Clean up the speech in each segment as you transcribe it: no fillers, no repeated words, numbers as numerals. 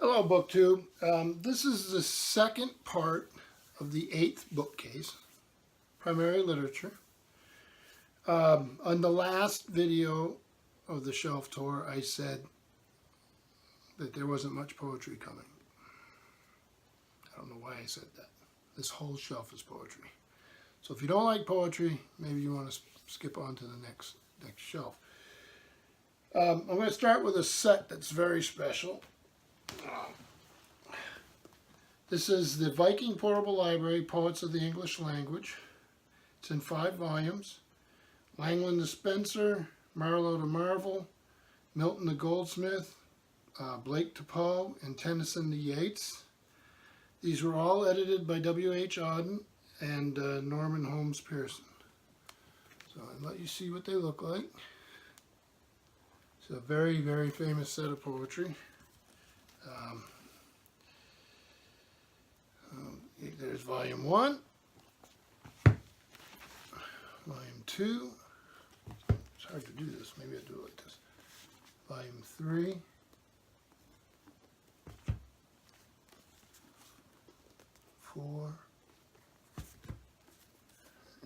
Hello, BookTube. This is the second part of the 8th bookcase, primary literature. On the last video of the shelf tour, I said that there wasn't much poetry coming. I don't know why I said that. This whole shelf is poetry. So if you don't like poetry, maybe you want to skip on to the next shelf. I'm going to start with a set that's very special. This is the Viking Portable Library, Poets of the English Language. It's in 5 volumes. Langland to Spencer, Marlowe to Marvel, Milton to Goldsmith, Blake to Poe, and Tennyson to Yeats. These were all edited by W.H. Auden and Norman Holmes Pearson. So I'll let you see what they look like. It's a very, very famous set of poetry. There's volume 1, volume 2, it's hard to do this, maybe I'll do it like this, volume 3, 4,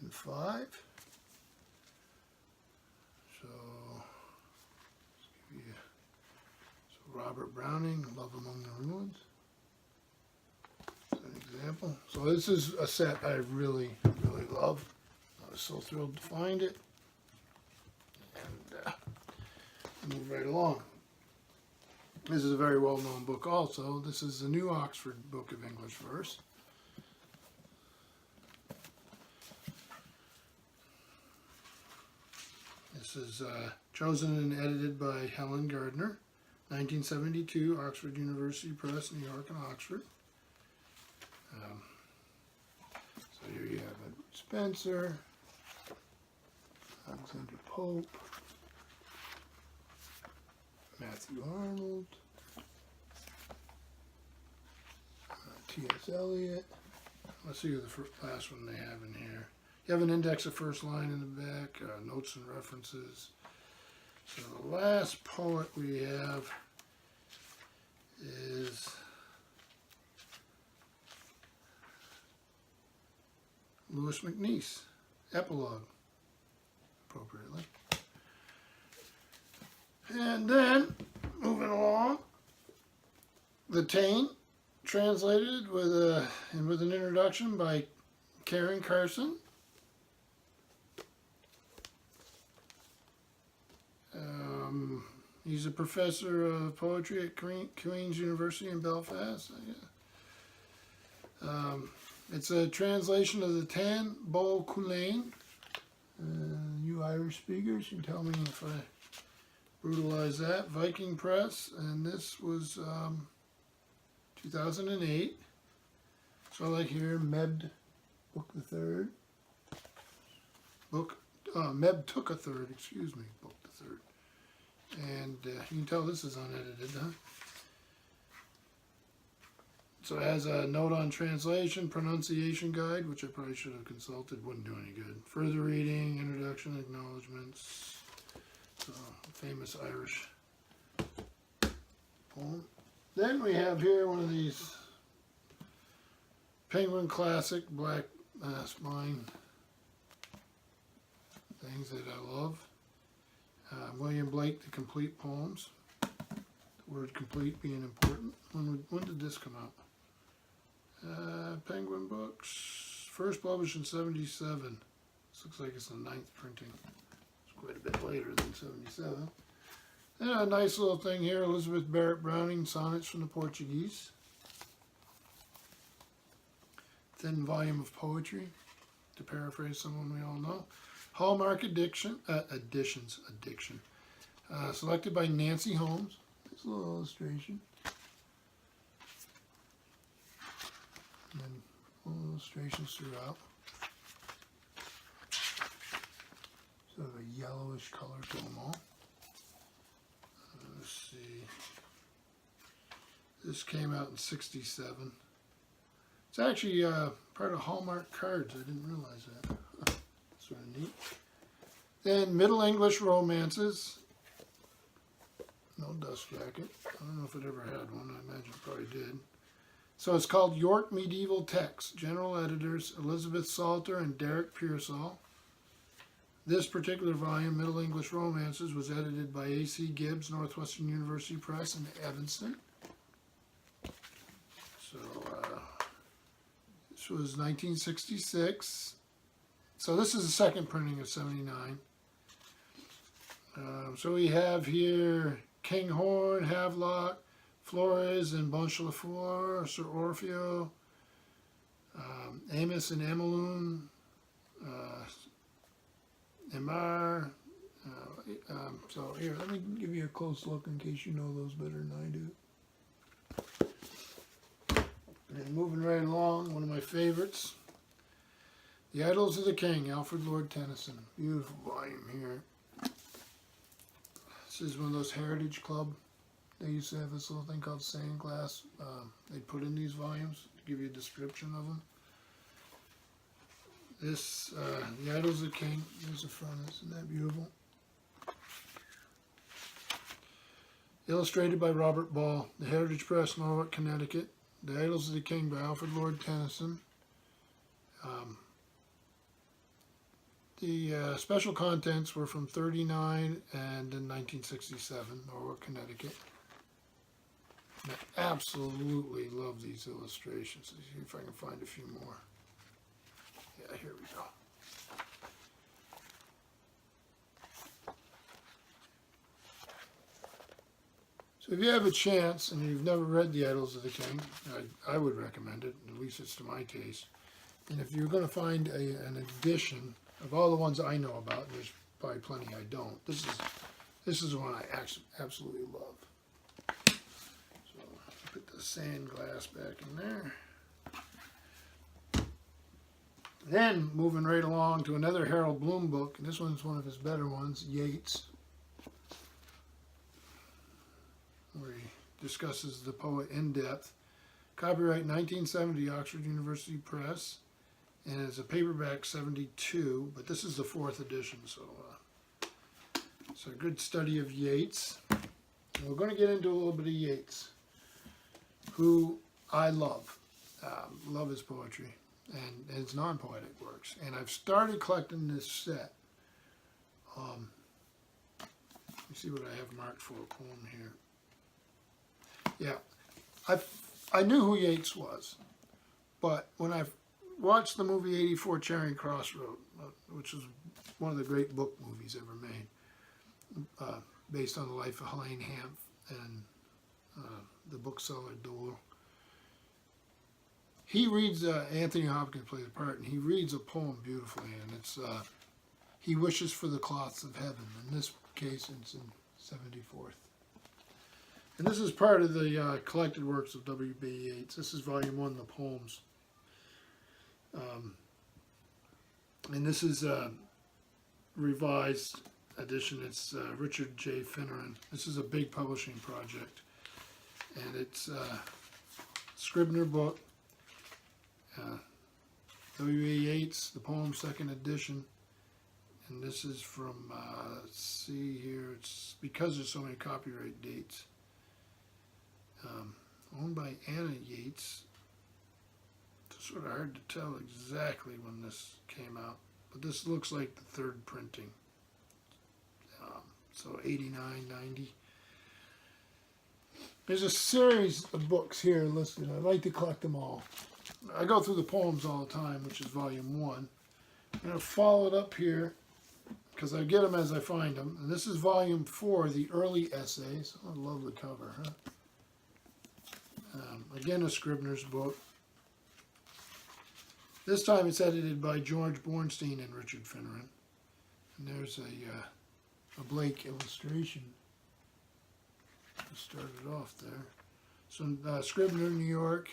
and 5. So, let's give you, Robert Browning, Love Among the Ruins. Example. So this is a set I really, really love. I was so thrilled to find it. And move right along. This is a very well-known book also. This is the New Oxford Book of English Verse. This is chosen and edited by Helen Gardner, 1972, Oxford University Press, New York and Oxford. So here you have Spencer, Alexander Pope, Matthew Arnold, T.S. Eliot. Let's see the last one they have in here. You have an index of first line in the back, notes and references. So the last poet we have is Louis MacNeice, Epilogue, appropriately. And then, moving along, The Taint, translated with an introduction by Karen Carson. He's a professor of poetry at Queen's University in Belfast. It's a translation of the Tan Bo Culain. You Irish speakers can tell me if I brutalize that. Viking Press, and this was 2008. So I like here, Meb Book the Third. Meb took a third, excuse me, Book the Third. And you can tell this is unedited, huh? So it has a note on translation, pronunciation guide, which I probably should have consulted, wouldn't do any good. Further reading, introduction, acknowledgments. So, famous Irish poem. Then we have here one of these Penguin Classic Black Spine things that I love. William Blake, The Complete Poems. The word complete being important. When did this come out? Penguin Books, first published in 77. This looks like it's the 9th printing. It's quite a bit later than 77. And a nice little thing here, Elizabeth Barrett Browning, Sonnets from the Portuguese. Thin volume of poetry, to paraphrase someone we all know. Hallmark Addiction. Selected by Nancy Holmes. Nice little illustration. And then little illustrations throughout. Sort of a yellowish color to them all. Let's see. This came out in 67. It's actually part of Hallmark Cards. I didn't realize that. Sort of neat. Then Middle English Romances. no dust jacket. I don't know if it ever had one. I imagine it probably did. So it's called York Medieval Texts. General editors Elizabeth Salter and Derek Pearsall. This particular volume, Middle English Romances, was edited by A.C. Gibbs, Northwestern University Press in Evanston. So this was 1966. So this is the second printing of 79. So we have here Kinghorn, Havelock, Flores and Bonchelafour, Sir Orfeo, Amos and Emeloon, Emar. So here, let me give you a close look in case you know those better than I do. And moving right along, one of my favorites, The Idylls of the King, Alfred Lord Tennyson. Beautiful volume here. This is one of those Heritage Club. They used to have this little thing called sand glass. They put in these volumes to give you a description of them. This, The Idylls of the King, there's the front, isn't that beautiful? Illustrated by Robert Ball, The Heritage Press, Norwalk, Connecticut. The Idylls of the King by Alfred Lord Tennyson. The special contents were from 39 and in 1967, Norwalk, Connecticut. And I absolutely love these illustrations. Let's see if I can find a few more. Yeah, here we go. So if you have a chance and you've never read The Idylls of the King, I would recommend it. At least it's to my taste. And if you're going to find an edition of all the ones I know about, and there's probably plenty I don't, this is the one I absolutely love. So put the sand glass back in there. Then moving right along to another Harold Bloom book, and this one's one of his better ones, Yeats, where he discusses the poet in depth. Copyright 1970, Oxford University Press, and it's a paperback 72, but this is the 4th edition, so it's a good study of Yeats. And we're going to get into a little bit of Yeats, who I love. Love his poetry and his non-poetic works. And I've started collecting this set. Let me see what I have marked for a poem here. Yeah, I knew who Yeats was, but when I watched the movie 84 Charing Cross Road, which was one of the great book movies ever made, based on the life of Helene Hanff and the bookseller Dole. He reads, Anthony Hopkins plays a part, and he reads a poem beautifully, and it's, he wishes for the cloths of heaven. In this case, it's in 74th. And this is part of the collected works of W.B. Yeats. This is volume 1, the poems. And this is a revised edition. It's Richard J. Finneran. This is a big publishing project. And it's a Scribner book. W.B. Yeats, the poem, 2nd edition. And this is from, let's see here, it's because there's so many copyright dates. Owned by Anna Yeats. It's sort of hard to tell exactly when this came out, but this looks like the 3rd printing. So 89, 90. There's a series of books here listed. I like to collect them all. I go through the poems all the time, which is volume 1. I'm going to follow it up here because I get them as I find them. And this is volume 4, the early essays. Oh, lovely cover, huh? Again, a Scribner's book. This time it's edited by George Bornstein and Richard Finneran. And there's a Blake illustration to start it off there. So Scribner, New York.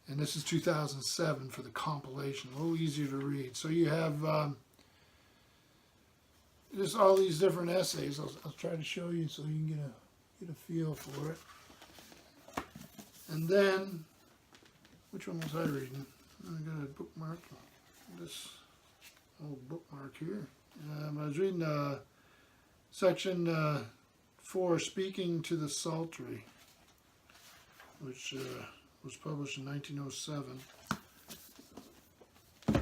And this is 2007 for the compilation. A little easier to read. So you have just all these different essays. I'll try to show you so you can get a feel for it. And then, which one was I reading? I got a bookmark, this old bookmark here. I was reading section for Speaking to the Sultry, which was published in 1907.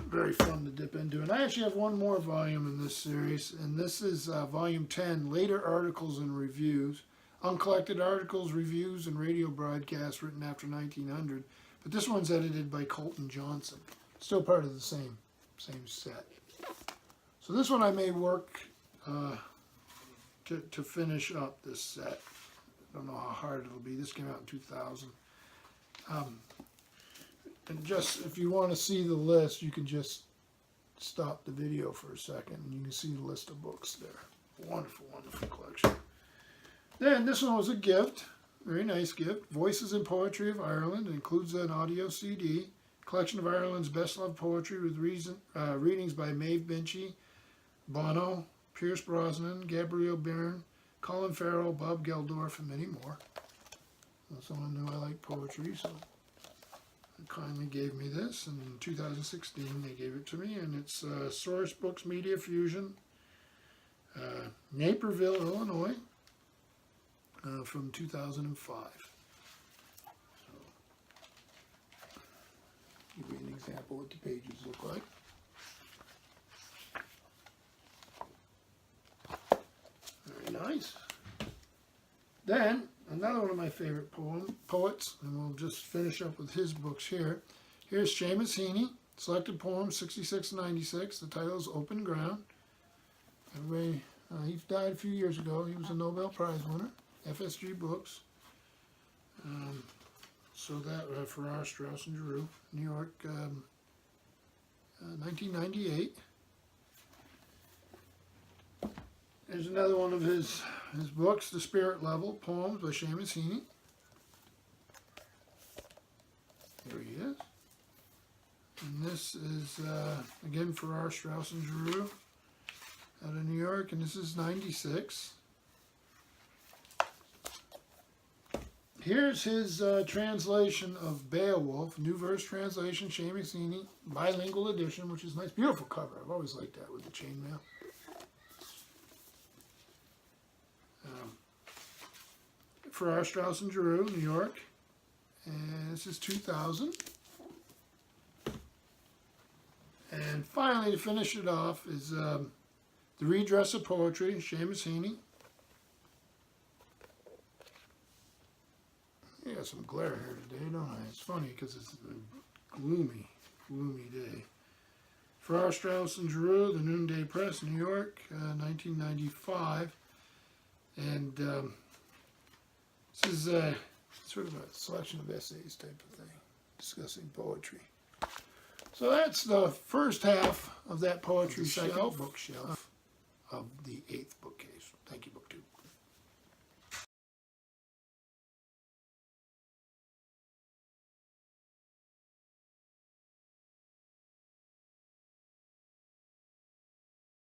Very fun to dip into. And I actually have one more volume in this series, and this is volume 10, Later Articles and Reviews. Uncollected articles, reviews, and radio broadcasts written after 1900. But this one's edited by Colton Johnson. Still part of the same set. So this one I may work to finish up this set. I don't know how hard it'll be. This came out in 2000. And just, if you want to see the list, you can just stop the video for a second and you can see the list of books there. Wonderful, wonderful collection. Then this one was a gift, very nice gift. Voices in Poetry of Ireland. It includes an audio CD. Collection of Ireland's best-loved poetry with readings by Maeve Binchy, Bono, Pierce Brosnan, Gabrielle Byrne, Colin Farrell, Bob Geldorf, and many more. Someone knew I like poetry, so they kindly gave me this. And in 2016, they gave it to me, and it's Source Books Media Fusion, Naperville, Illinois, from 2005. So, give you an example what the pages look like. Very nice. Then, another one of my favorite poets, and we'll just finish up with his books here. Here's Seamus Heaney, selected poems 66 and 96. The title is Open Ground. Everybody, he died a few years ago. He was a Nobel Prize winner, FSG Books. So that for R. Strauss and Giroux, New York, 1998. There's another one of his books, The Spirit Level, Poems by Seamus Heaney. Here he is. And this is, again, for R. Strauss and Giroux out of New York, and this is 96. Here's his translation of Beowulf, New Verse Translation, Seamus Heaney, bilingual edition, which is nice. Beautiful cover. I've always liked that with the chainmail. For R. Strauss and Giroux, New York, and this is 2000. And finally, to finish it off, is The Redress of Poetry, Seamus Heaney. I got some glare here today, don't I? It's funny because it's a gloomy, gloomy day. For R. Strauss and Giroux, The Noonday Press, New York, 1995. And this is sort of a selection of essays type of thing, discussing poetry. So that's the first half of that poetry shelf, bookshelf of the 8th bookcase. Thank you, BookTube.